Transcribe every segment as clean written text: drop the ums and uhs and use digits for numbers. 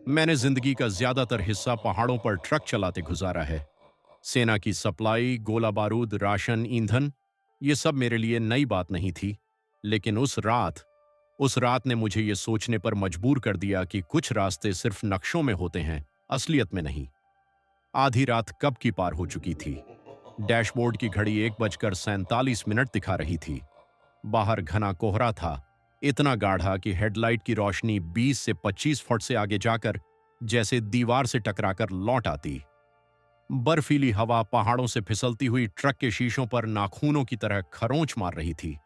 मैंने जिंदगी का ज्यादातर हिस्सा पहाड़ों पर ट्रक चलाते गुजारा है। सेना की सप्लाई, गोला बारूद, राशन, ईंधन, ये सब मेरे लिए नई बात नहीं थी। लेकिन उस रात ने मुझे ये सोचने पर मजबूर कर दिया कि कुछ रास्ते सिर्फ नक्शों में होते हैं, असलियत में नहीं। आधी रात कब की पार हो चुकी थी। डैशबोर्ड की घड़ी 1:47 दिखा रही थी। बाहर घना कोहरा था, इतना गाढ़ा कि हेडलाइट की रोशनी 20 से 25 फुट से आगे जाकर जैसे दीवार से टकराकर लौट आती। बर्फीली हवा पहाड़ों से फिसलती हुई ट्रक के शीशों पर नाखूनों की तरह खरोंच मार रही थी।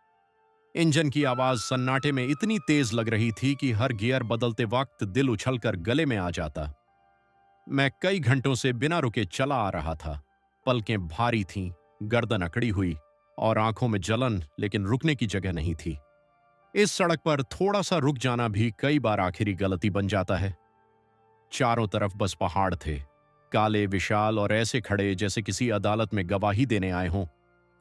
इंजन की आवाज सन्नाटे में इतनी तेज लग रही थी कि हर गियर बदलते वक्त दिल उछलकर गले में आ जाता। मैं कई घंटों से बिना रुके चला आ रहा था। पलकें भारी थीं, गर्दन अकड़ी हुई और आंखों में जलन, लेकिन रुकने की जगह नहीं थी। इस सड़क पर थोड़ा सा रुक जाना भी कई बार आखिरी गलती बन जाता है। चारों तरफ बस पहाड़ थे, काले, विशाल और ऐसे खड़े जैसे किसी अदालत में गवाही देने आए हों,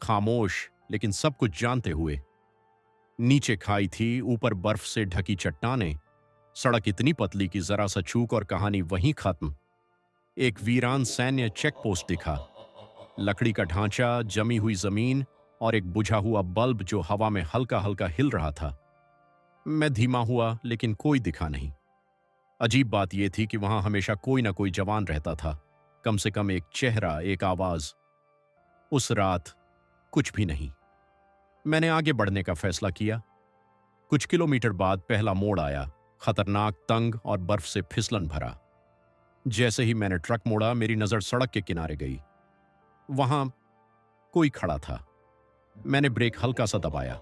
खामोश लेकिन सब कुछ जानते हुए। नीचे खाई थी, ऊपर बर्फ से ढकी चट्टानें। सड़क इतनी पतली कि जरा सा चूक और कहानी वहीं खत्म। एक वीरान सैन्य चेक पोस्ट दिखा, लकड़ी का ढांचा, जमी हुई जमीन और एक बुझा हुआ बल्ब जो हवा में हल्का हल्का हिल रहा था। मैं धीमा हुआ, लेकिन कोई दिखा नहीं। अजीब बात यह थी कि वहां हमेशा कोई ना कोई जवान रहता था, कम से कम एक चेहरा, एक आवाज। उस रात कुछ भी नहीं। मैंने आगे बढ़ने का फैसला किया। कुछ किलोमीटर बाद पहला मोड़ आया, खतरनाक, तंग और बर्फ से फिसलन भरा। जैसे ही मैंने ट्रक मोड़ा, मेरी नजर सड़क के किनारे गई। वहां कोई खड़ा था। मैंने ब्रेक हल्का सा दबाया।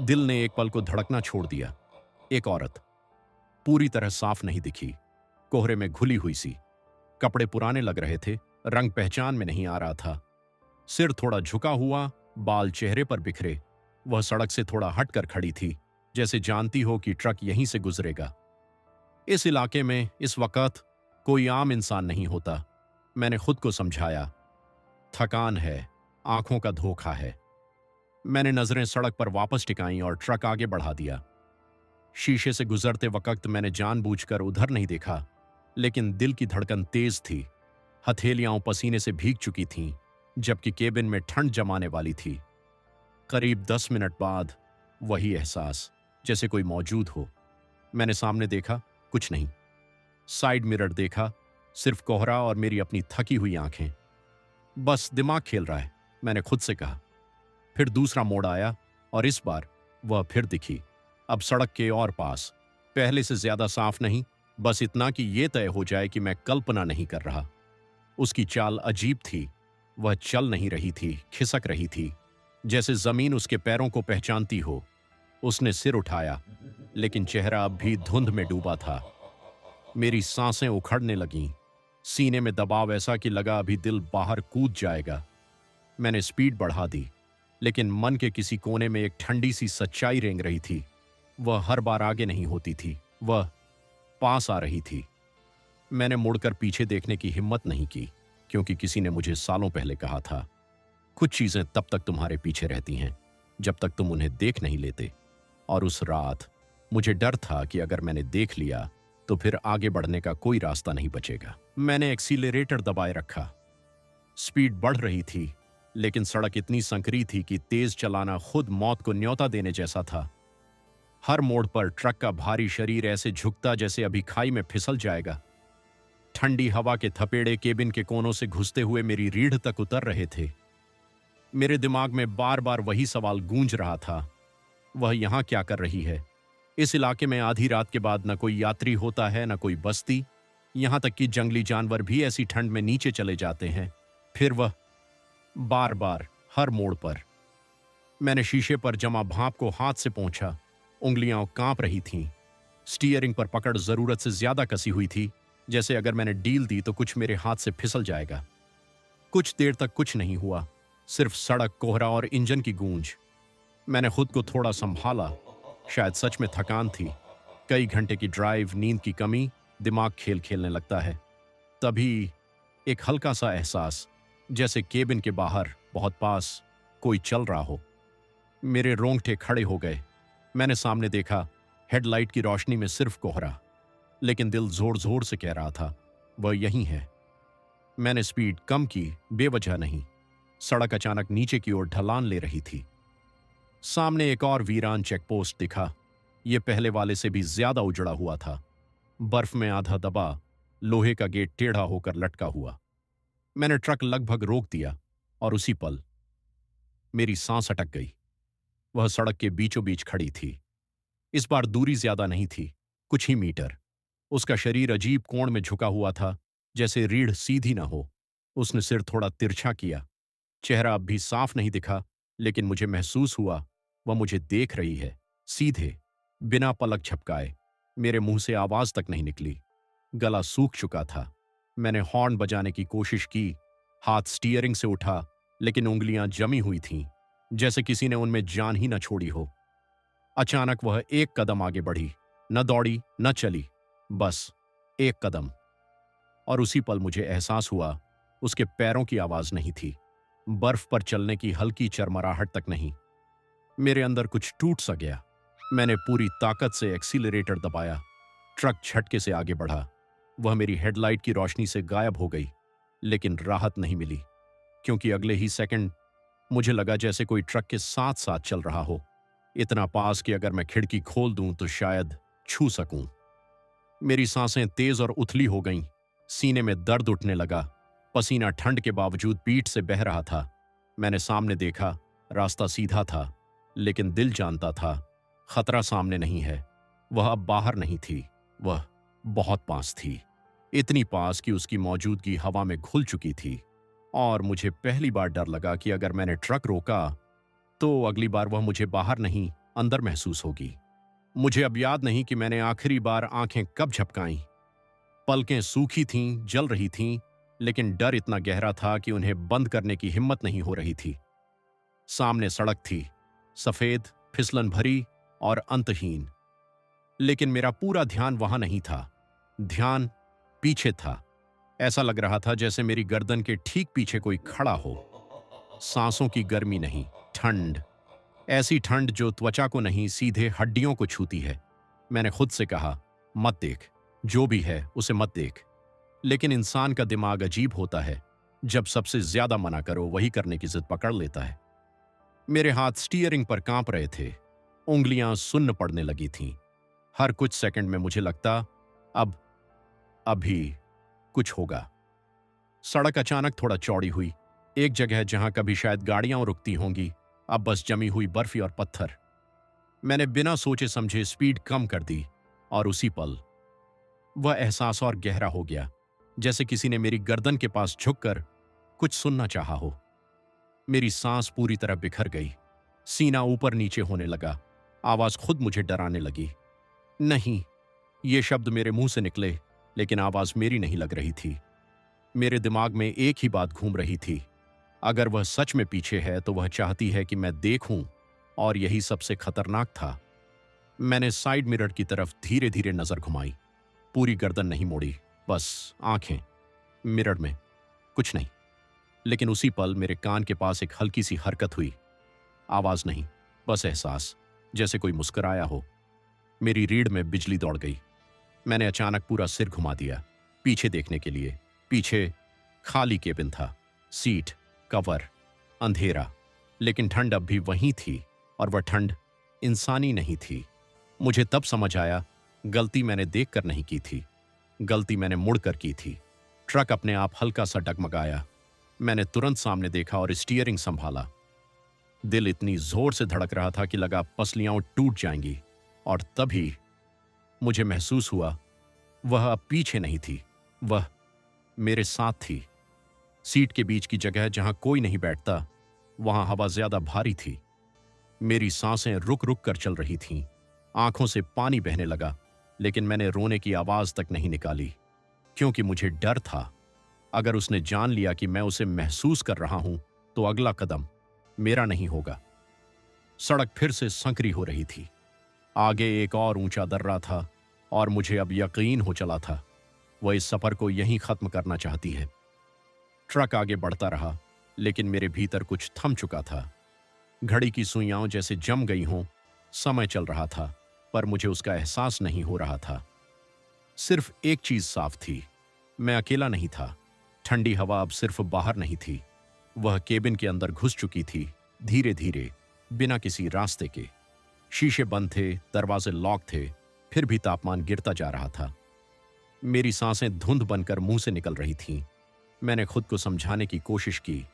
दिल ने एक पल को धड़कना छोड़ दिया। एक औरत, पूरी तरह साफ नहीं दिखी, कोहरे में घुली हुई सी। कपड़े पुराने लग रहे थे, रंग पहचान में नहीं आ रहा था। सिर थोड़ा झुका हुआ, बाल चेहरे पर बिखरे। वह सड़क से थोड़ा हटकर खड़ी थी, जैसे जानती हो कि ट्रक यहीं से गुजरेगा। इस इलाके में इस वक्त कोई आम इंसान नहीं होता। मैंने खुद को समझाया, थकान है, आंखों का धोखा है। मैंने नजरें सड़क पर वापस टिकाईं और ट्रक आगे बढ़ा दिया। शीशे से गुजरते वक्त मैंने जानबूझकर उधर नहीं देखा, लेकिन दिल की धड़कन तेज थी। हथेलियां पसीने से भीग चुकी थीं, जबकि केबिन में ठंड जमाने वाली थी। करीब 10 मिनट बाद वही एहसास, जैसे कोई मौजूद हो। मैंने सामने देखा, कुछ नहीं। साइड मिरर देखा, सिर्फ कोहरा और मेरी अपनी थकी हुई आंखें। बस दिमाग खेल रहा है, मैंने खुद से कहा। फिर दूसरा मोड़ आया और इस बार वह फिर दिखी, अब सड़क के और पास। पहले से ज्यादा साफ नहीं, बस इतना कि यह तय हो जाए कि मैं कल्पना नहीं कर रहा। उसकी चाल अजीब थी। वह चल नहीं रही थी, खिसक रही थी, जैसे जमीन उसके पैरों को पहचानती हो। उसने सिर उठाया, लेकिन चेहरा अब भी धुंध में डूबा था। मेरी सांसें उखड़ने लगीं, सीने में दबाव ऐसा कि लगा अभी दिल बाहर कूद जाएगा। मैंने स्पीड बढ़ा दी, लेकिन मन के किसी कोने में एक ठंडी सी सच्चाई रेंग रही थी। वह हर बार आगे नहीं होती थी, वह पास आ रही थी। मैंने मुड़कर पीछे देखने की हिम्मत नहीं की, क्योंकि किसी ने मुझे सालों पहले कहा था, कुछ चीजें तब तक तुम्हारे पीछे रहती हैं जब तक तुम उन्हें देख नहीं लेते। और उस रात मुझे डर था कि अगर मैंने देख लिया तो फिर आगे बढ़ने का कोई रास्ता नहीं बचेगा। मैंने एक्सीलरेटर दबाए रखा। स्पीड बढ़ रही थी, लेकिन सड़क इतनी संकरी थी कि तेज चलाना खुद मौत को न्योता देने जैसा था। हर मोड़ पर ट्रक का भारी शरीर ऐसे झुकता जैसे अभी खाई में फिसल जाएगा। ठंडी हवा के थपेड़े केबिन के कोनों से घुसते हुए मेरी रीढ़ तक उतर रहे थे। मेरे दिमाग में बार बार वही सवाल गूंज रहा था, वह यहां क्या कर रही है? इस इलाके में आधी रात के बाद न कोई यात्री होता है, न कोई बस्ती। यहां तक कि जंगली जानवर भी ऐसी ठंड में नीचे चले जाते हैं। फिर वह बार बार, हर मोड़ पर। मैंने शीशे पर जमा भाप को हाथ से पोंछा। उंगलियां कांप रही थीं। स्टीयरिंग पर पकड़ जरूरत से ज्यादा कसी हुई थी, जैसे अगर मैंने डील दी तो कुछ मेरे हाथ से फिसल जाएगा। कुछ देर तक कुछ नहीं हुआ, सिर्फ सड़क, कोहरा और इंजन की गूंज। मैंने खुद को थोड़ा संभाला। शायद सच में थकान थी। कई घंटे की ड्राइव, नींद की कमी, दिमाग खेल खेलने लगता है। तभी एक हल्का सा एहसास, जैसे केबिन के बाहर बहुत पास कोई चल रहा हो। मेरे रोंगटे खड़े हो गए। मैंने सामने देखा, हेडलाइट की रोशनी में सिर्फ कोहरा। लेकिन दिल जोर जोर से कह रहा था वह यहीं है। मैंने स्पीड कम की, बेवजह नहीं। सड़क अचानक नीचे की ओर ढलान ले रही थी। सामने एक और वीरान चेकपोस्ट दिखा। यह पहले वाले से भी ज्यादा उजड़ा हुआ था। बर्फ में आधा दबा, लोहे का गेट टेढ़ा होकर लटका हुआ। मैंने ट्रक लगभग रोक दिया और उसी पल मेरी सांस अटक गई। वह सड़क के बीचों बीच खड़ी थी। इस बार दूरी ज्यादा नहीं थी, कुछ ही मीटर। उसका शरीर अजीब कोण में झुका हुआ था, जैसे रीढ़ सीधी न हो। उसने सिर थोड़ा तिरछा किया। चेहरा अब भी साफ नहीं दिखा, लेकिन मुझे महसूस हुआ वह मुझे देख रही है, सीधे, बिना पलक झपकाए। मेरे मुंह से आवाज तक नहीं निकली। गला सूख चुका था। मैंने हॉर्न बजाने की कोशिश की। हाथ स्टीयरिंग से उठा, लेकिन उंगलियां जमी हुई थीं, जैसे किसी ने उनमें जान ही न छोड़ी हो। अचानक वह एक कदम आगे बढ़ी। न दौड़ी न चली, बस एक कदम। और उसी पल मुझे एहसास हुआ उसके पैरों की आवाज नहीं थी, बर्फ पर चलने की हल्की चरमराहट तक नहीं। मेरे अंदर कुछ टूट सा गया। मैंने पूरी ताकत से एक्सीलरेटर दबाया। ट्रक झटके से आगे बढ़ा। वह मेरी हेडलाइट की रोशनी से गायब हो गई, लेकिन राहत नहीं मिली, क्योंकि अगले ही सेकंड मुझे लगा जैसे कोई ट्रक के साथ साथ चल रहा हो, इतना पास कि अगर मैं खिड़की खोल दूं तो शायद छू सकूं। मेरी सांसें तेज और उथली हो गईं। सीने में दर्द उठने लगा। पसीना ठंड के बावजूद पीठ से बह रहा था। मैंने सामने देखा। रास्ता सीधा था, लेकिन दिल जानता था खतरा सामने नहीं है। वह अब बाहर नहीं थी, वह बहुत पास थी। इतनी पास कि उसकी मौजूदगी हवा में घुल चुकी थी। और मुझे पहली बार डर लगा कि अगर मैंने ट्रक रोका तो अगली बार वह मुझे बाहर नहीं, अंदर महसूस होगी। मुझे अब याद नहीं कि मैंने आखिरी बार आंखें कब झपकाईं। पलकें सूखी थीं, जल रही थीं, लेकिन डर इतना गहरा था कि उन्हें बंद करने की हिम्मत नहीं हो रही थी। सामने सड़क थी, सफेद, फिसलन भरी और अंतहीन। लेकिन मेरा पूरा ध्यान वहां नहीं था। ध्यान पीछे था। ऐसा लग रहा था जैसे मेरी गर्दन के ठीक पीछे कोई खड़ा हो। सांसों की गर्मी नहीं, ठंड। ऐसी ठंड जो त्वचा को नहीं, सीधे हड्डियों को छूती है। मैंने खुद से कहा, मत देख, जो भी है उसे मत देख। लेकिन इंसान का दिमाग अजीब होता है। जब सबसे ज्यादा मना करो, वही करने की जिद पकड़ लेता है। मेरे हाथ स्टीयरिंग पर कांप रहे थे। उंगलियां सुन्न पड़ने लगी थीं। हर कुछ सेकंड में मुझे लगता, अब अभी कुछ होगा। सड़क अचानक थोड़ा चौड़ी हुई। एक जगह जहां कभी शायद गाड़ियां रुकती होंगी, अब बस जमी हुई बर्फी और पत्थर। मैंने बिना सोचे समझे स्पीड कम कर दी, और उसी पल वह एहसास और गहरा हो गया, जैसे किसी ने मेरी गर्दन के पास झुककर कुछ सुनना चाहा हो। मेरी सांस पूरी तरह बिखर गई। सीना ऊपर नीचे होने लगा। आवाज खुद मुझे डराने लगी। नहीं, ये शब्द मेरे मुंह से निकले, लेकिन आवाज मेरी नहीं लग रही थी। मेरे दिमाग में एक ही बात घूम रही थी, अगर वह सच में पीछे है तो वह चाहती है कि मैं देखूं, और यही सबसे खतरनाक था। मैंने साइड मिरर की तरफ धीरे धीरे नजर घुमाई। पूरी गर्दन नहीं मोड़ी, बस आंखें। मिरर में कुछ नहीं। लेकिन उसी पल मेरे कान के पास एक हल्की सी हरकत हुई। आवाज नहीं, बस एहसास, जैसे कोई मुस्कुराया हो। मेरी रीढ़ में बिजली दौड़ गई। मैंने अचानक पूरा सिर घुमा दिया, पीछे देखने के लिए। पीछे खाली केबिन था, सीट, कवर, अंधेरा, लेकिन ठंड अब भी वहीं थी, और वह ठंड इंसानी नहीं थी। मुझे तब समझ आया, गलती मैंने देखकर नहीं की थी, गलती मैंने मुड़कर की थी। ट्रक अपने आप हल्का सा डगमगाया। मैंने तुरंत सामने देखा और स्टीयरिंग संभाला। दिल इतनी जोर से धड़क रहा था कि लगा पसलियां टूट जाएंगी। और तभी मुझे महसूस हुआ वह अब पीछे नहीं थी, वह मेरे साथ थी। सीट के बीच की जगह जहां कोई नहीं बैठता, वहां हवा ज्यादा भारी थी। मेरी सांसें रुक रुक कर चल रही थीं। आंखों से पानी बहने लगा, लेकिन मैंने रोने की आवाज तक नहीं निकाली, क्योंकि मुझे डर था, अगर उसने जान लिया कि मैं उसे महसूस कर रहा हूं तो अगला कदम मेरा नहीं होगा। सड़क फिर से संकरी हो रही थी। आगे एक और ऊंचा दर्रा था, और मुझे अब यकीन हो चला था वह इस सफर को यहीं खत्म करना चाहती है। ट्रक आगे बढ़ता रहा, लेकिन मेरे भीतर कुछ थम चुका था। घड़ी की सुइयां जैसे जम गई हों। समय चल रहा था, पर मुझे उसका एहसास नहीं हो रहा था। सिर्फ एक चीज साफ थी, मैं अकेला नहीं था। ठंडी हवा अब सिर्फ बाहर नहीं थी, वह केबिन के अंदर घुस चुकी थी, धीरे धीरे, बिना किसी रास्ते के। शीशे बंद थे, दरवाजे लॉक थे, फिर भी तापमान गिरता जा रहा था। मेरी सांसें धुंध बनकर मुंह से निकल रही थीं। मैंने खुद को समझाने की कोशिश की,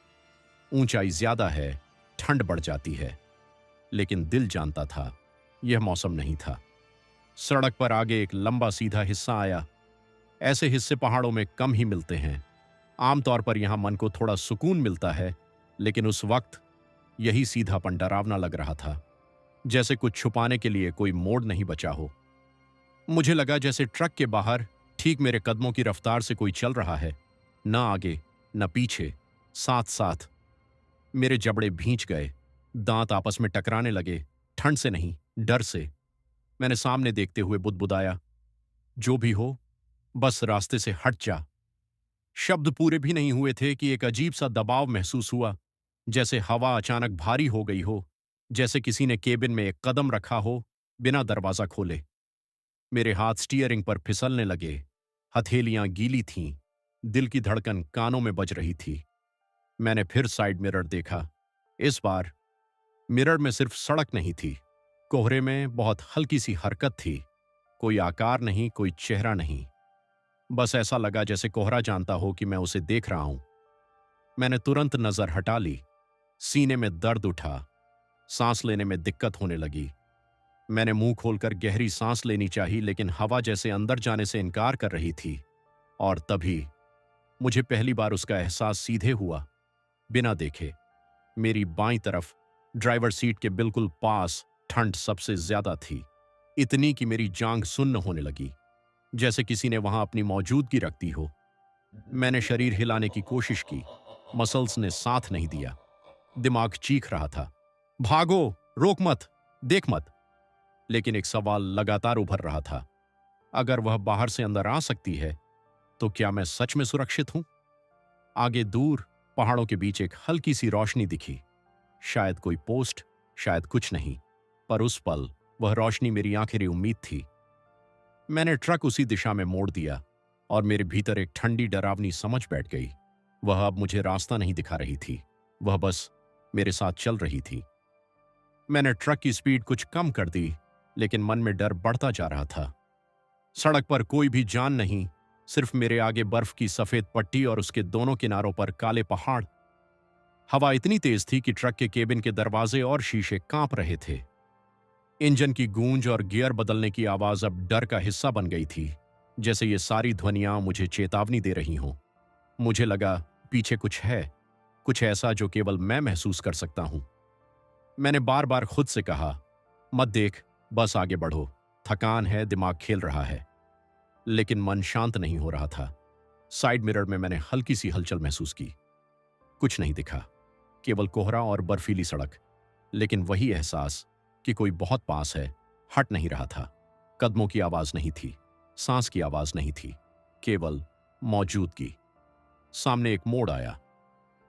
ऊंचाई ज्यादा है, ठंड बढ़ जाती है। लेकिन दिल जानता था, यह मौसम नहीं था। सड़क पर आगे एक लंबा सीधा हिस्सा आया। ऐसे हिस्से पहाड़ों में कम ही मिलते हैं। आमतौर पर यहां मन को थोड़ा सुकून मिलता है, लेकिन उस वक्त यही सीधापन डरावना लग रहा था, जैसे कुछ छुपाने के लिए कोई मोड़ नहीं बचा हो। मुझे लगा जैसे ट्रक के बाहर ठीक मेरे कदमों की रफ्तार से कोई चल रहा है, न आगे न पीछे, साथ साथ। मेरे जबड़े भींच गए, दांत आपस में टकराने लगे, ठंड से नहीं, डर से। मैंने सामने देखते हुए बुदबुदाया, जो भी हो, बस रास्ते से हट जा। शब्द पूरे भी नहीं हुए थे कि एक अजीब सा दबाव महसूस हुआ, जैसे हवा अचानक भारी हो गई हो, जैसे किसी ने केबिन में एक कदम रखा हो बिना दरवाजा खोले। मेरे हाथ स्टीयरिंग पर फिसलने लगे, हथेलियां गीली थीं, दिल की धड़कन कानों में बज रही थी। मैंने फिर साइड मिरर देखा। इस बार मिरर में सिर्फ सड़क नहीं थी, कोहरे में बहुत हल्की सी हरकत थी। कोई आकार नहीं, कोई चेहरा नहीं, बस ऐसा लगा जैसे कोहरा जानता हो कि मैं उसे देख रहा हूं। मैंने तुरंत नजर हटा ली। सीने में दर्द उठा, सांस लेने में दिक्कत होने लगी। मैंने मुंह खोलकर गहरी सांस लेनी चाहिए, लेकिन हवा जैसे अंदर जाने से इनकार कर रही थी। और तभी मुझे पहली बार उसका एहसास सीधे हुआ, बिना देखे। मेरी बाईं तरफ, ड्राइवर सीट के बिल्कुल पास, ठंड सबसे ज्यादा थी, इतनी कि मेरी जांघ सुन्न होने लगी, जैसे किसी ने वहां अपनी मौजूदगी रख दी हो। मैंने शरीर हिलाने की कोशिश की, मसल्स ने साथ नहीं दिया। दिमाग चीख रहा था, भागो, रोक मत, देख मत। लेकिन एक सवाल लगातार उभर रहा था, अगर वह बाहर से अंदर आ सकती है, तो क्या मैं सच में सुरक्षित हूं? आगे दूर पहाड़ों के बीच एक हल्की सी रोशनी दिखी। शायद कोई पोस्ट, शायद कुछ नहीं, पर उस पल वह रोशनी मेरी आखिरी उम्मीद थी। मैंने ट्रक उसी दिशा में मोड़ दिया और मेरे भीतर एक ठंडी डरावनी समझ बैठ गई। वह अब मुझे रास्ता नहीं दिखा रही थी, वह बस मेरे साथ चल रही थी। मैंने ट्रक की स्पीड कुछ कम कर दी, लेकिन मन में डर बढ़ता जा रहा था। सड़क पर कोई भी जान नहीं, सिर्फ मेरे आगे बर्फ की सफेद पट्टी और उसके दोनों किनारों पर काले पहाड़। हवा इतनी तेज थी कि ट्रक के केबिन के दरवाजे और शीशे कांप रहे थे। इंजन की गूंज और गियर बदलने की आवाज अब डर का हिस्सा बन गई थी, जैसे ये सारी ध्वनियां मुझे चेतावनी दे रही हों। मुझे लगा पीछे कुछ है, कुछ ऐसा जो केवल मैं महसूस कर सकता हूं। मैंने बार बार खुद से कहा, मत देख, बस आगे बढ़ो, थकान है, दिमाग खेल रहा है। लेकिन मन शांत नहीं हो रहा था। साइड मिरर में मैंने हल्की सी हलचल महसूस की। कुछ नहीं दिखा, केवल कोहरा और बर्फीली सड़क। लेकिन वही एहसास कि कोई बहुत पास है, हट नहीं रहा था। कदमों की आवाज नहीं थी, सांस की आवाज नहीं थी, केवल मौजूदगी। सामने एक मोड़ आया,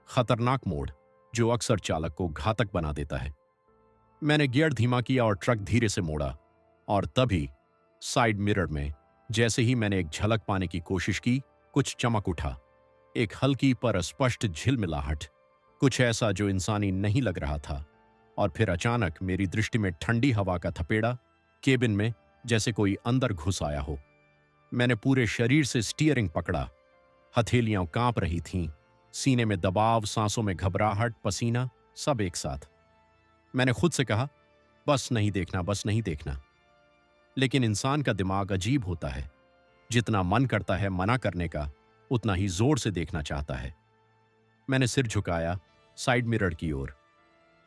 खतरनाक मोड़ जो अक्सर चालक को घातक बना देता है। मैंने गियर धीमा किया और ट्रक धीरे से मोड़ा, और तभी साइड मिरर में जैसे ही मैंने एक झलक पाने की कोशिश की, कुछ चमक उठा। एक हल्की पर स्पष्ट झिलमिलाहट, कुछ ऐसा जो इंसानी नहीं लग रहा था। और फिर अचानक मेरी दृष्टि में ठंडी हवा का थपेड़ा, केबिन में, जैसे कोई अंदर घुस आया हो। मैंने पूरे शरीर से स्टीयरिंग पकड़ा, हथेलियां कांप रही थीं, सीने में दबाव, सांसों में घबराहट, पसीना, सब एक साथ। मैंने खुद से कहा, बस नहीं देखना, बस नहीं देखना। लेकिन इंसान का दिमाग अजीब होता है, जितना मन करता है मना करने का, उतना ही जोर से देखना चाहता है। मैंने सिर झुकाया साइड मिरर की ओर।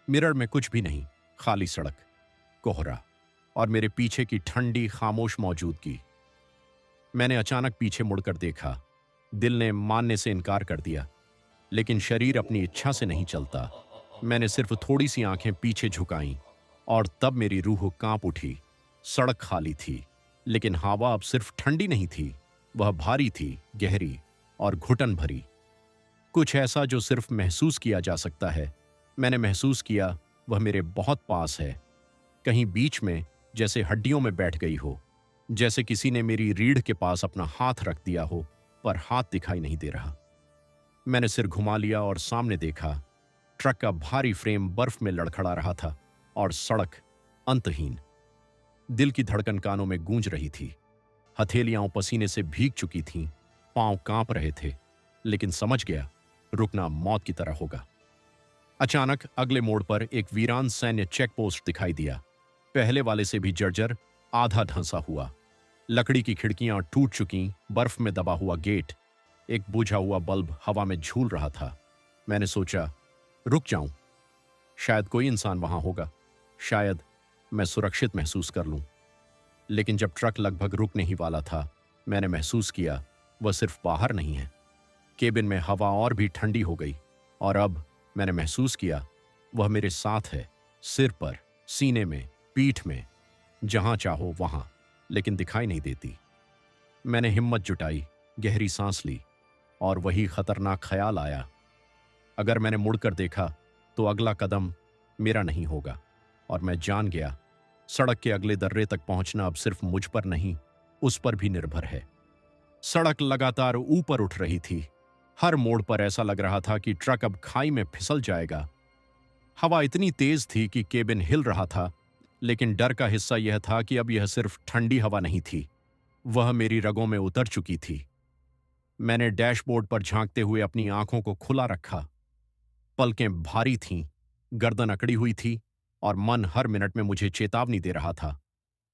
मिरर में कुछ भी नहीं, खाली सड़क, कोहरा और मेरे पीछे की ठंडी खामोश मौजूदगी। मैंने अचानक पीछे मुड़कर देखा। दिल ने मानने से इनकार कर दिया, लेकिन शरीर अपनी इच्छा से नहीं चलता। मैंने सिर्फ थोड़ी सी आंखें पीछे झुकाईं, और तब मेरी रूह कांप उठी। सड़क खाली थी, लेकिन हवा अब सिर्फ ठंडी नहीं थी, वह भारी थी, गहरी और घुटन भरी। कुछ ऐसा जो सिर्फ महसूस किया जा सकता है। मैंने महसूस किया वह मेरे बहुत पास है, कहीं बीच में, जैसे हड्डियों में बैठ गई हो। जैसे किसी ने मेरी रीढ़ के पास अपना हाथ रख दिया हो, पर हाथ दिखाई नहीं दे रहा। मैंने सिर घुमा लिया और सामने देखा। ट्रक का भारी फ्रेम बर्फ में लड़खड़ा रहा था और सड़क अंतहीन। दिल की धड़कन कानों में गूंज रही थी। हथेलियां पसीने से भीग चुकी थीं, पांव कांप रहे थे, लेकिन समझ गया रुकना मौत की तरह होगा। अचानक अगले मोड़ पर एक वीरान सैन्य चेक पोस्ट दिखाई दिया। पहले वाले से भी जर्जर, आधा ढंसा हुआ। लकड़ी की खिड़कियां टूट चुकी, बर्फ में दबा हुआ गेट, एक बुझा हुआ बल्ब हवा में झूल रहा था। मैंने सोचा, रुक जाऊं, शायद कोई इंसान वहां होगा, शायद मैं सुरक्षित महसूस कर लूं। लेकिन जब ट्रक लगभग रुकने ही वाला था, मैंने महसूस किया वह सिर्फ बाहर नहीं है। केबिन में हवा और भी ठंडी हो गई, और अब मैंने महसूस किया वह मेरे साथ है, सिर पर, सीने में, पीठ में, जहां चाहो वहां, लेकिन दिखाई नहीं देती। मैंने हिम्मत जुटाई, गहरी सांस ली, और वही खतरनाक ख्याल आया। अगर मैंने मुड़कर देखा तो अगला कदम मेरा नहीं होगा, और मैं जान गया सड़क के अगले दर्रे तक पहुंचना अब सिर्फ मुझ पर नहीं, उस पर भी निर्भर है। सड़क लगातार ऊपर उठ रही थी। हर मोड़ पर ऐसा लग रहा था कि ट्रक अब खाई में फिसल जाएगा। हवा इतनी तेज थी कि केबिन हिल रहा था, लेकिन डर का हिस्सा यह था कि अब यह सिर्फ ठंडी हवा नहीं थी, वह मेरी रगों में उतर चुकी थी। मैंने डैशबोर्ड पर झांकते हुए अपनी आंखों को खुला रखा। पलकें भारी थीं, गर्दन अकड़ी हुई थी, और मन हर मिनट में मुझे चेतावनी दे रहा था,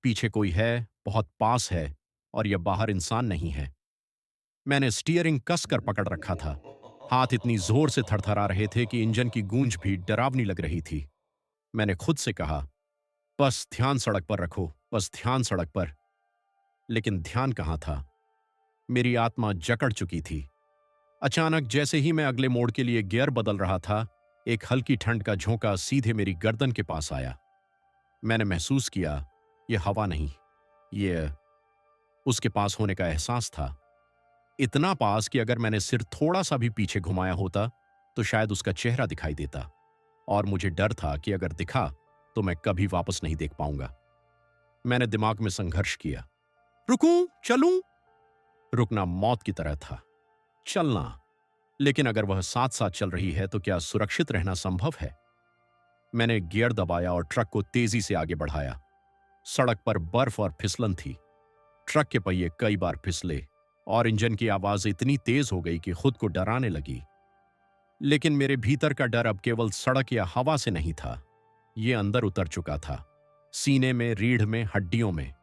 पीछे कोई है, बहुत पास है, और यह बाहर इंसान नहीं है। मैंने स्टीयरिंग कसकर पकड़ रखा था। हाथ इतनी जोर से थरथरा रहे थे कि इंजन की गूंज भी डरावनी लग रही थी। मैंने खुद से कहा, बस ध्यान सड़क पर रखो, बस ध्यान सड़क पर। लेकिन ध्यान कहाँ था? मेरी आत्मा जकड़ चुकी थी। अचानक जैसे ही मैं अगले मोड़ के लिए गियर बदल रहा था, एक हल्की ठंड का झोंका सीधे मेरी गर्दन के पास आया। मैंने महसूस किया यह हवा नहीं, यह उसके पास होने का एहसास था। इतना पास कि अगर मैंने सिर थोड़ा सा भी पीछे घुमाया होता तो शायद उसका चेहरा दिखाई देता, और मुझे डर था कि अगर दिखा तो मैं कभी वापस नहीं देख पाऊंगा। मैंने दिमाग में संघर्ष किया, रुकूं, चलूं? रुकना मौत की तरह था, चलना, लेकिन अगर वह साथ साथ चल रही है तो क्या सुरक्षित रहना संभव है? मैंने गियर दबाया और ट्रक को तेजी से आगे बढ़ाया। सड़क पर बर्फ और फिसलन थी। ट्रक के पहिए कई बार फिसले, और इंजन की आवाज इतनी तेज हो गई कि खुद को डराने लगी। लेकिन मेरे भीतर का डर अब केवल सड़क या हवा से नहीं था, यह अंदर उतर चुका था, सीने में, रीढ़ में, हड्डियों में।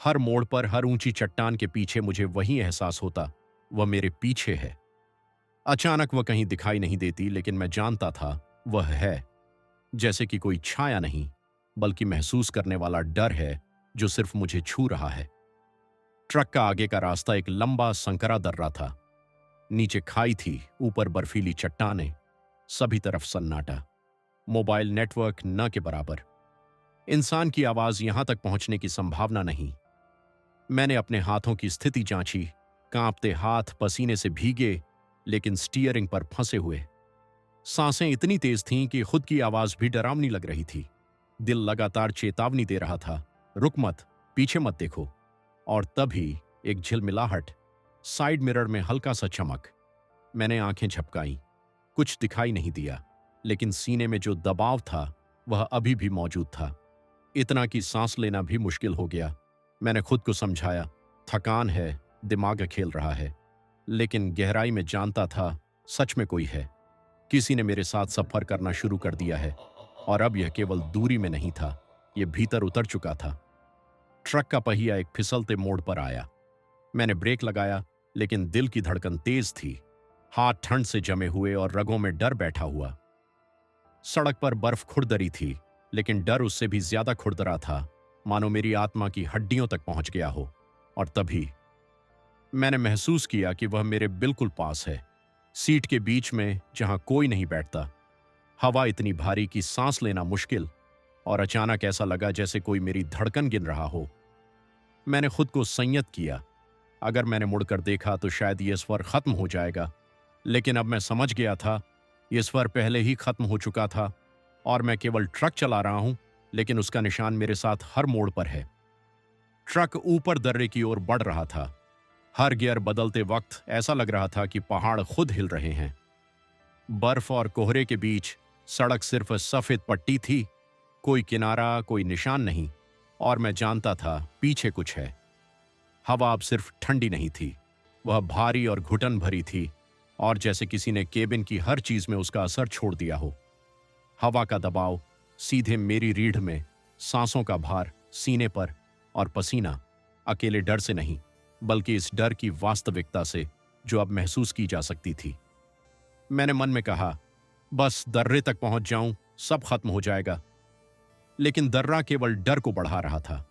हर मोड़ पर, हर ऊंची चट्टान के पीछे मुझे वही एहसास होता, वह मेरे पीछे है। अचानक वह कहीं दिखाई नहीं देती, लेकिन मैं जानता था वह है। जैसे कि कोई छाया नहीं, बल्कि महसूस करने वाला डर है जो सिर्फ मुझे छू रहा है। ट्रक का आगे का रास्ता एक लंबा संकरा दर्रा था। नीचे खाई थी, ऊपर बर्फीली चट्टानें, सभी तरफ सन्नाटा। मोबाइल नेटवर्क न के बराबर। इंसान की आवाज यहां तक पहुंचने की संभावना नहीं। मैंने अपने हाथों की स्थिति जांची, कांपते हाथ, पसीने से भीगे, लेकिन स्टीयरिंग पर फंसे हुए। सांसें इतनी तेज थीं कि खुद की आवाज भी डरावनी लग रही थी। दिल लगातार चेतावनी दे रहा था, रुक मत, पीछे मत देखो। और तभी एक झिलमिलाहट, साइड मिरर में हल्का सा चमक। मैंने आंखें झपकाईं, कुछ दिखाई नहीं दिया, लेकिन सीने में जो दबाव था वह अभी भी मौजूद था, इतना कि सांस लेना भी मुश्किल हो गया। मैंने खुद को समझाया, थकान है, दिमाग खेल रहा है, लेकिन गहराई में जानता था सच में कोई है। किसी ने मेरे साथ सफर करना शुरू कर दिया है, और अब यह केवल दूरी में नहीं था, यह भीतर उतर चुका था। ट्रक का पहिया एक फिसलते मोड़ पर आया। मैंने ब्रेक लगाया, लेकिन दिल की धड़कन तेज थी, हाथ ठंड से जमे हुए और रगों में डर बैठा हुआ। सड़क पर बर्फ खुरदरी थी, लेकिन डर उससे भी ज्यादा खुरदरा था, मानो मेरी आत्मा की हड्डियों तक पहुंच गया हो। और तभी मैंने महसूस किया कि वह मेरे बिल्कुल पास है, सीट के बीच में, जहां कोई नहीं बैठता। हवा इतनी भारी कि सांस लेना मुश्किल, और अचानक ऐसा लगा जैसे कोई मेरी धड़कन गिन रहा हो। मैंने खुद को संयत किया। अगर मैंने मुड़कर देखा तो शायद यह स्वर खत्म हो जाएगा, लेकिन अब मैं समझ गया था यह स्वर पहले ही खत्म हो चुका था, और मैं केवल ट्रक चला रहा हूं, लेकिन उसका निशान मेरे साथ हर मोड़ पर है। ट्रक ऊपर दर्रे की ओर बढ़ रहा था। हर गियर बदलते वक्त ऐसा लग रहा था कि पहाड़ खुद हिल रहे हैं। बर्फ और कोहरे के बीच सड़क सिर्फ सफेद पट्टी थी, कोई किनारा, कोई निशान नहीं। और मैं जानता था पीछे कुछ है। हवा अब सिर्फ ठंडी नहीं थी, वह भारी और घुटन भरी थी, और जैसे किसी ने केबिन की हर चीज में उसका असर छोड़ दिया हो। हवा का दबाव सीधे मेरी रीढ़ में, सांसों का भार सीने पर, और पसीना अकेले डर से नहीं, बल्कि इस डर की वास्तविकता से जो अब महसूस की जा सकती थी। मैंने मन में कहा, बस दर्रे तक पहुंच जाऊं, सब खत्म हो जाएगा। लेकिन दर्रा केवल डर को बढ़ा रहा था।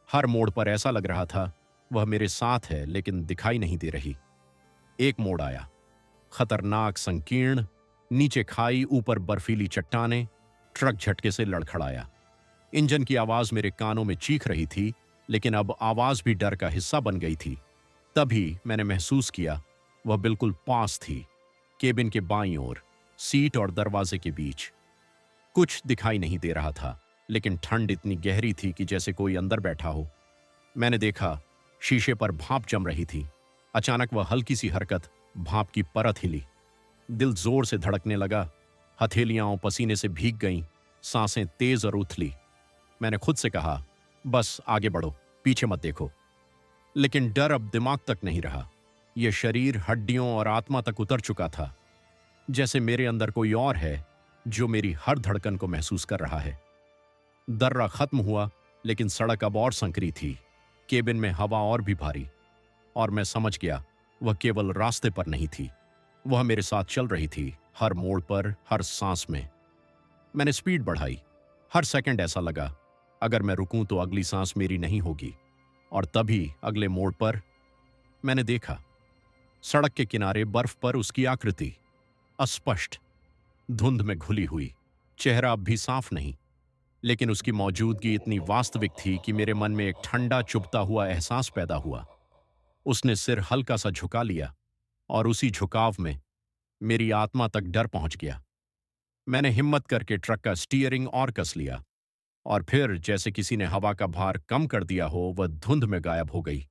हर मोड़ पर ऐसा लग रहा था वह मेरे साथ है, लेकिन दिखाई नहीं दे रही। एक मोड़ आया, खतरनाक, संकीर्ण, नीचे खाई, ऊपर बर्फीली चट्टानें। ट्रक झटके से लड़खड़ाया। इंजन की आवाज मेरे कानों में चीख रही थी, लेकिन अब आवाज भी डर का हिस्सा बन गई थी। तभी मैंने महसूस किया वह बिल्कुल पास थी, केबिन के बाईं ओर, सीट और दरवाजे के बीच। कुछ दिखाई नहीं दे रहा था, लेकिन ठंड इतनी गहरी थी कि जैसे कोई अंदर बैठा हो। मैंने देखा शीशे पर भाप जम रही थी। अचानक वह हल्की सी हरकत, भाप की परत हिली। दिल जोर से धड़कने लगा, हथेलियां पसीने से भीग गईं, सांसें तेज और उथली। मैंने खुद से कहा, बस आगे बढ़ो, पीछे मत देखो। लेकिन डर अब दिमाग तक नहीं रहा। यह शरीर, हड्डियों और आत्मा तक उतर चुका था। जैसे मेरे अंदर कोई और है जो मेरी हर धड़कन को महसूस कर रहा है। दर्रा खत्म हुआ, लेकिन सड़क अब और संकरी थी, केबिन में हवा और भी भारी। और मैं समझ गया वह केवल रास्ते पर नहीं थी, वह मेरे साथ चल रही थी, हर मोड़ पर, हर सांस में। मैंने स्पीड बढ़ाई। हर सेकंड ऐसा लगा अगर मैं रुकूं तो अगली सांस मेरी नहीं होगी। और तभी अगले मोड़ पर मैंने देखा, सड़क के किनारे बर्फ पर उसकी आकृति, अस्पष्ट, धुंध में घुली हुई। चेहरा अब भी साफ नहीं, लेकिन उसकी मौजूदगी इतनी वास्तविक थी कि मेरे मन में एक ठंडा, चुभता हुआ एहसास पैदा हुआ। उसने सिर हल्का सा झुका लिया, और उसी झुकाव में मेरी आत्मा तक डर पहुंच गया। मैंने हिम्मत करके ट्रक का स्टीयरिंग और कस लिया, और फिर जैसे किसी ने हवा का भार कम कर दिया हो, वह धुंध में गायब हो गई।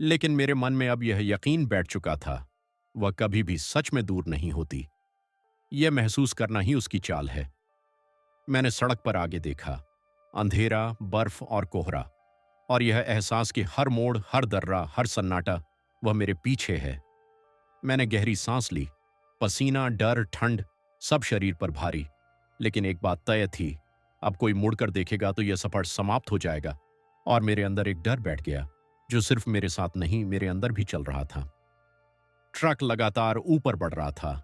लेकिन मेरे मन में अब यह यकीन बैठ चुका था, वह कभी भी सच में दूर नहीं होती। यह महसूस करना ही उसकी चाल है। मैंने सड़क पर आगे देखा, अंधेरा, बर्फ और कोहरा, और यह एहसास कि हर मोड़, हर दर्रा, हर सन्नाटा वह मेरे पीछे है। मैंने गहरी सांस ली, पसीना, डर, ठंड सब शरीर पर भारी। लेकिन एक बात तय थी, अब कोई मुड़कर देखेगा तो यह सफर समाप्त हो जाएगा। और मेरे अंदर एक डर बैठ गया जो सिर्फ मेरे साथ नहीं, मेरे अंदर भी चल रहा था। ट्रक लगातार ऊपर बढ़ रहा था।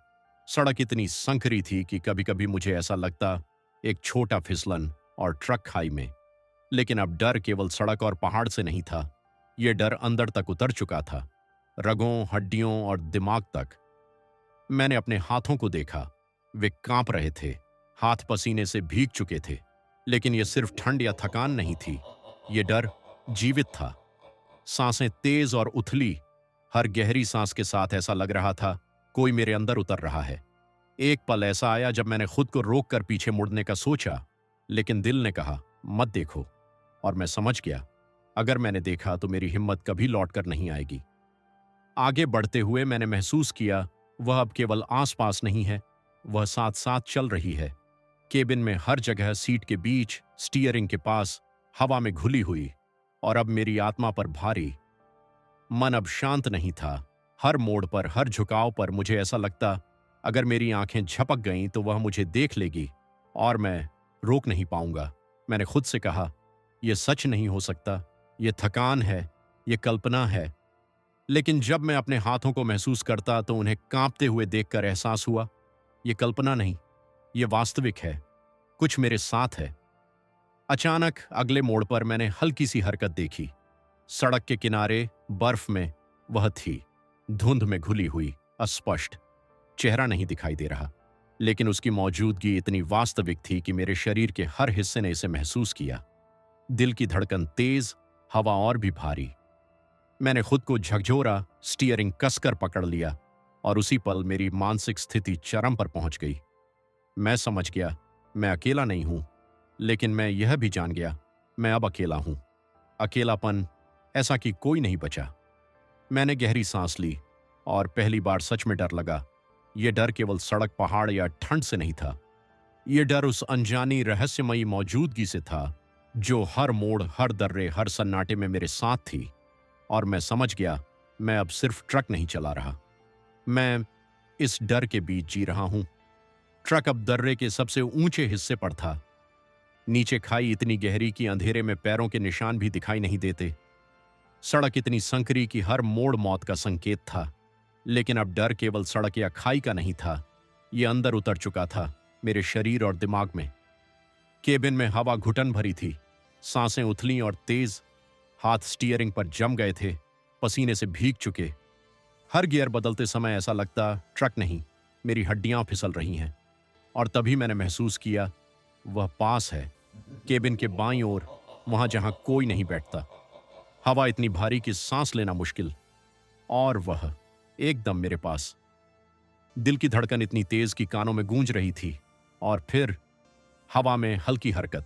सड़क इतनी संकरी थी कि कभी कभी मुझे ऐसा लगता एक छोटा फिसलन और ट्रक खाई में। लेकिन अब डर केवल सड़क और पहाड़ से नहीं था, यह डर अंदर तक उतर चुका था, रगों, हड्डियों और दिमाग तक। मैंने अपने हाथों को देखा, वे कांप रहे थे, हाथ पसीने से भीग चुके थे। लेकिन यह सिर्फ ठंड या थकान नहीं थी, यह डर जीवित था। सांसें तेज और उथली, हर गहरी सांस के साथ ऐसा लग रहा था कोई मेरे अंदर उतर रहा है। एक पल ऐसा आया जब मैंने खुद को रोक कर पीछे मुड़ने का सोचा, लेकिन दिल ने कहा, मत देखो। और मैं समझ गया, अगर मैंने देखा तो मेरी हिम्मत कभी लौटकर नहीं आएगी। आगे बढ़ते हुए मैंने महसूस किया वह अब केवल आसपास नहीं है, वह साथ साथ चल रही है। केबिन में हर जगह, सीट के बीच, स्टीयरिंग के पास, हवा में घुली हुई, और अब मेरी आत्मा पर भारी। मन अब शांत नहीं था। हर मोड़ पर, हर झुकाव पर मुझे ऐसा लगता अगर मेरी आंखें झपक गईं तो वह मुझे देख लेगी और मैं रोक नहीं पाऊंगा। मैंने खुद से कहा, यह सच नहीं हो सकता, यह थकान है, यह कल्पना है। लेकिन जब मैं अपने हाथों को महसूस करता तो उन्हें कांपते हुए देखकर एहसास हुआ, यह कल्पना नहीं, यह वास्तविक है, कुछ मेरे साथ है। अचानक अगले मोड़ पर मैंने हल्की सी हरकत देखी। सड़क के किनारे, बर्फ में वह थी, धुंध में घुली हुई, अस्पष्ट। चेहरा नहीं दिखाई दे रहा, लेकिन उसकी मौजूदगी इतनी वास्तविक थी कि मेरे शरीर के हर हिस्से ने इसे महसूस किया। दिल की धड़कन तेज, हवा और भी भारी। मैंने खुद को झकझोरा, स्टीयरिंग कसकर पकड़ लिया, और उसी पल मेरी मानसिक स्थिति चरम पर पहुंच गई। मैं समझ गया मैं अकेला नहीं हूं, लेकिन मैं यह भी जान गया मैं अब अकेला हूं। अकेलापन, ऐसा कि कोई नहीं बचा। मैंने गहरी सांस ली और पहली बार सच में डर लगा। यह डर केवल सड़क, पहाड़ या ठंड से नहीं था। यह डर उस अनजानी रहस्यमयी मौजूदगी से था जो हर मोड़, हर दर्रे, हर सन्नाटे में मेरे साथ थी। और मैं समझ गया, मैं अब सिर्फ ट्रक नहीं चला रहा, मैं इस डर के बीच जी रहा हूं। ट्रक अब दर्रे के सबसे ऊंचे हिस्से पर था। नीचे खाई इतनी गहरी कि अंधेरे में पैरों के निशान भी दिखाई नहीं देते। सड़क इतनी संकरी कि हर मोड़ मौत का संकेत था। लेकिन अब डर केवल सड़क या खाई का नहीं था, यह अंदर उतर चुका था, मेरे शरीर और दिमाग में। केबिन में हवा घुटन भरी थी, सांसें उथली और तेज, हाथ स्टीयरिंग पर जम गए थे, पसीने से भीग चुके। हर गियर बदलते समय ऐसा लगता ट्रक नहीं, मेरी हड्डियां फिसल रही हैं। और तभी मैंने महसूस किया, वह पास है, केबिन के बाईं ओर, वहां जहां कोई नहीं बैठता। हवा इतनी भारी कि सांस लेना मुश्किल, और वह एकदम मेरे पास। दिल की धड़कन इतनी तेज कि कानों में गूंज रही थी। और फिर हवा में हल्की हरकत,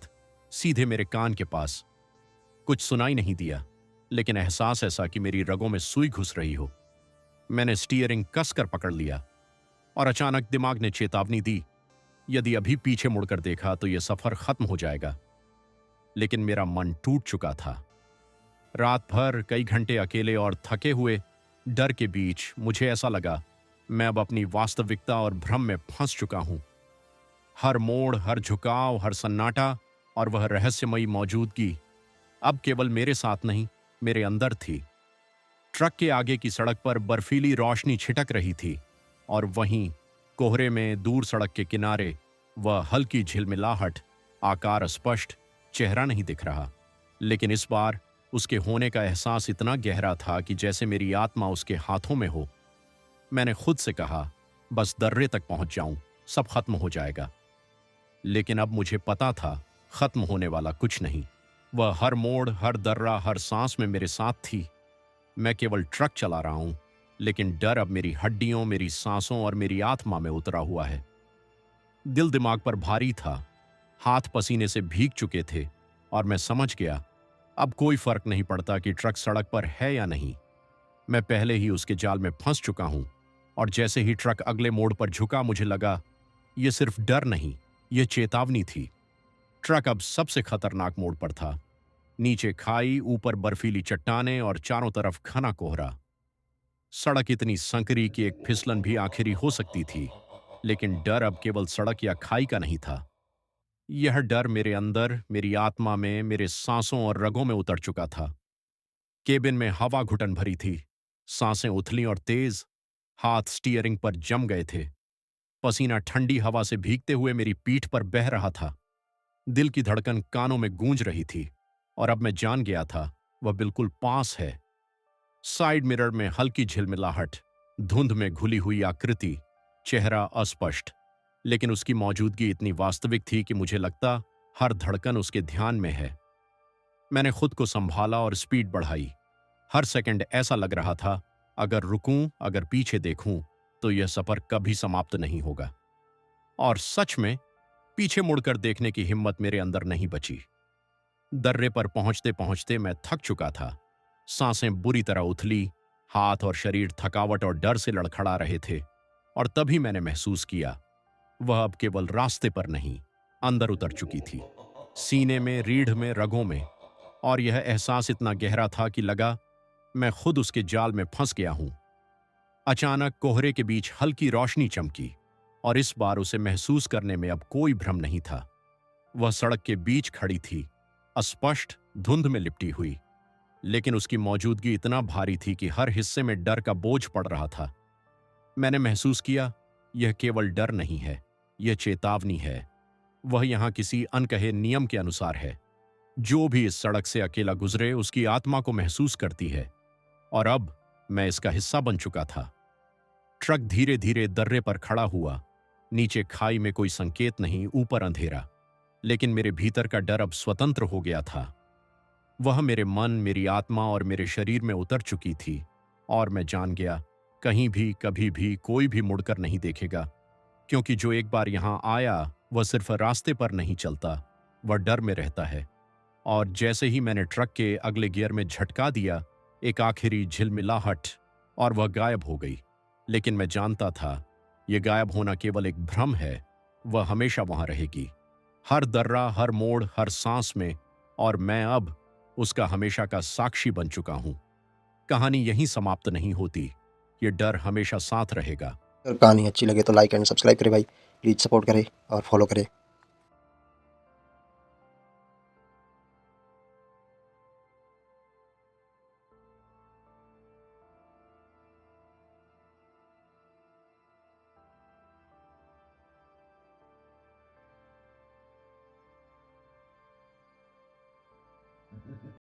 सीधे मेरे कान के पास। कुछ सुनाई नहीं दिया, लेकिन एहसास ऐसा कि मेरी रगों में सुई घुस रही हो। मैंने स्टीयरिंग कसकर पकड़ लिया और अचानक दिमाग ने चेतावनी दी, यदि अभी पीछे मुड़कर देखा तो यह सफर खत्म हो जाएगा। लेकिन मेरा मन टूट चुका था। रात भर कई घंटे अकेले और थके हुए डर के बीच मुझे ऐसा लगा, मैं अब अपनी वास्तविकता और भ्रम में फंस चुका हूं। हर मोड़, हर झुकाव, हर सन्नाटा और वह रहस्यमयी मौजूदगी अब केवल मेरे साथ नहीं, मेरे अंदर थी। ट्रक के आगे की सड़क पर बर्फीली रोशनी छिटक रही थी और वहीं कोहरे में दूर सड़क के किनारे वह हल्की झिलमिलाहट, आकार स्पष्ट, चेहरा नहीं दिख रहा। लेकिन इस बार उसके होने का एहसास इतना गहरा था कि जैसे मेरी आत्मा उसके हाथों में हो। मैंने खुद से कहा, बस दर्रे तक पहुंच जाऊं, सब खत्म हो जाएगा। लेकिन अब मुझे पता था, खत्म होने वाला कुछ नहीं। वह हर मोड़, हर दर्रा, हर सांस में मेरे साथ थी। मैं केवल ट्रक चला रहा हूं, लेकिन डर अब मेरी हड्डियों, मेरी सांसों और मेरी आत्मा में उतरा हुआ है। दिल दिमाग पर भारी था, हाथ पसीने से भीग चुके थे और मैं समझ गया, अब कोई फर्क नहीं पड़ता कि ट्रक सड़क पर है या नहीं। मैं पहले ही उसके जाल में फंस चुका हूं। और जैसे ही ट्रक अगले मोड़ पर झुका, मुझे लगा, यह सिर्फ डर नहीं, यह चेतावनी थी। ट्रक अब सबसे खतरनाक मोड़ पर था। नीचे खाई, ऊपर बर्फीली चट्टानें और चारों तरफ घना कोहरा। सड़क इतनी संकरी कि एक फिसलन भी आखिरी हो सकती थी। लेकिन डर अब केवल सड़क या खाई का नहीं था। यह डर मेरे अंदर, मेरी आत्मा में, मेरे सांसों और रगों में उतर चुका था। केबिन में हवा घुटन भरी थी, सांसें उथली और तेज, हाथ स्टीयरिंग पर जम गए थे। पसीना ठंडी हवा से भीगते हुए मेरी पीठ पर बह रहा था। दिल की धड़कन कानों में गूंज रही थी और अब मैं जान गया था, वह बिल्कुल पास है। साइड मिरर में हल्की झिलमिलाहट, धुंध में घुली हुई आकृति, चेहरा अस्पष्ट, लेकिन उसकी मौजूदगी इतनी वास्तविक थी कि मुझे लगता हर धड़कन उसके ध्यान में है। मैंने खुद को संभाला और स्पीड बढ़ाई। हर सेकंड ऐसा लग रहा था, अगर रुकूं, अगर पीछे देखूं, तो यह सफर कभी समाप्त नहीं होगा। और सच में पीछे मुड़कर देखने की हिम्मत मेरे अंदर नहीं बची। दर्रे पर पहुंचते पहुंचते मैं थक चुका था। सांसें बुरी तरह उथली, हाथ और शरीर थकावट और डर से लड़खड़ा रहे थे। और तभी मैंने महसूस किया, वह अब केवल रास्ते पर नहीं, अंदर उतर चुकी थी, सीने में, रीढ़ में, रगों में। और यह एहसास इतना गहरा था कि लगा मैं खुद उसके जाल में फंस गया हूं। अचानक कोहरे के बीच हल्की रोशनी चमकी और इस बार उसे महसूस करने में अब कोई भ्रम नहीं था। वह सड़क के बीच खड़ी थी, अस्पष्ट, धुंध में लिपटी हुई, लेकिन उसकी मौजूदगी इतना भारी थी कि हर हिस्से में डर का बोझ पड़ रहा था। मैंने महसूस किया, यह केवल डर नहीं है, यह चेतावनी है। वह यहां किसी अनकहे नियम के अनुसार है। जो भी इस सड़क से अकेला गुजरे, उसकी आत्मा को महसूस करती है। और अब मैं इसका हिस्सा बन चुका था। ट्रक धीरे धीरे दर्रे पर खड़ा हुआ। नीचे खाई में कोई संकेत नहीं, ऊपर अंधेरा। लेकिन मेरे भीतर का डर अब स्वतंत्र हो गया था। वह मेरे मन, मेरी आत्मा और मेरे शरीर में उतर चुकी थी। और मैं जान गया, कहीं भी, कभी भी कोई भी मुड़कर नहीं देखेगा। क्योंकि जो एक बार यहां आया, वह सिर्फ रास्ते पर नहीं चलता, वह डर में रहता है। और जैसे ही मैंने ट्रक के अगले गियर में झटका दिया, एक आखिरी झिलमिलाहट और वह गायब हो गई। लेकिन मैं जानता था, यह गायब होना केवल एक भ्रम है, वह हमेशा वहां रहेगी। हर दर्रा, हर मोड़, हर सांस में, और मैं अब उसका हमेशा का साक्षी बन चुका हूं। कहानी यहीं समाप्त नहीं होती, ये डर हमेशा साथ रहेगा। अगर कहानी अच्छी लगे तो लाइक एंड सब्सक्राइब करें भाई, प्लीज़ सपोर्ट करें और फॉलो करें।